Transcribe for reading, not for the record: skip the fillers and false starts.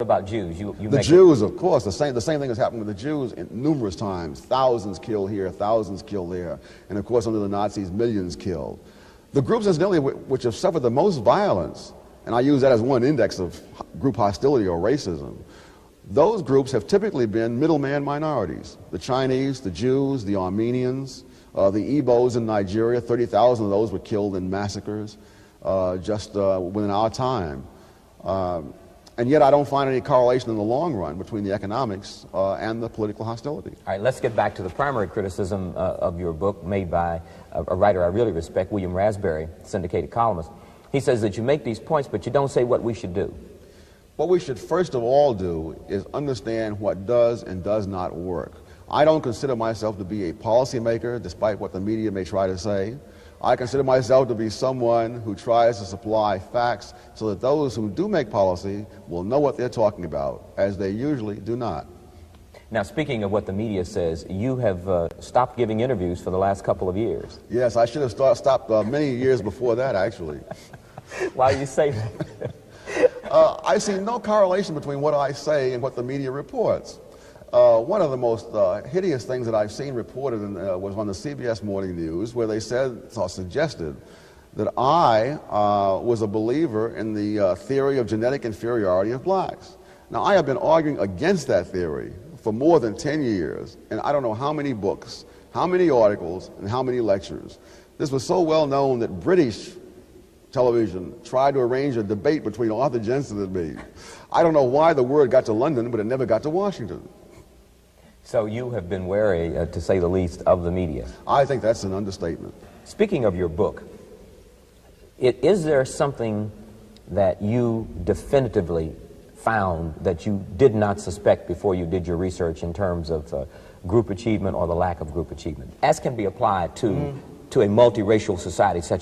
About Jews? The Jews, of course, the same thing has happened with the Jews numerous times. Thousands killed here, thousands killed there. And of course, under the Nazis, millions killed. The groups, incidentally, which have suffered the most violence, and I use that as one index of group hostility or racism, those groups have typically been middleman minorities. The Chinese, the Jews, the Armenians, the Igbos in Nigeria, 30,000 of those were killed in massacres just within our time. And yet I don't find any correlation in the long run between the economics and the political hostility. All right, let's get back to the primary criticism of your book made by a writer I really respect, William Raspberry, syndicated columnist. He says that you make these points, but you don't say what we should do. What we should first of all do is understand what does and does not work. I don't consider myself to be a policymaker, despite what the media may try to say. I consider myself to be someone who tries to supply facts so that those who do make policy will know what they're talking about, as they usually do not. Now, speaking of what the media says, you have stopped giving interviews for the last couple of years. Yes, I should have stopped many years before that, actually. Why do you say that? I see no correlation between what I say and what the media reports. One of the most hideous things that I've seen reported was on the CBS Morning News, where they said or suggested that I was a believer in the theory of genetic inferiority of blacks. Now, I have been arguing against that theory for more than 10 years, and I don't know how many books, how many articles, and how many lectures. This was so well known that British television tried to arrange a debate between Arthur Jensen and me. I don't know why the word got to London, but it never got to Washington. So you have been wary, to say the least, of the media. I think that's an understatement. Speaking of your book, is there something that you definitively found that you did not suspect before you did your research in terms of group achievement or the lack of group achievement, as can be applied to a multiracial society such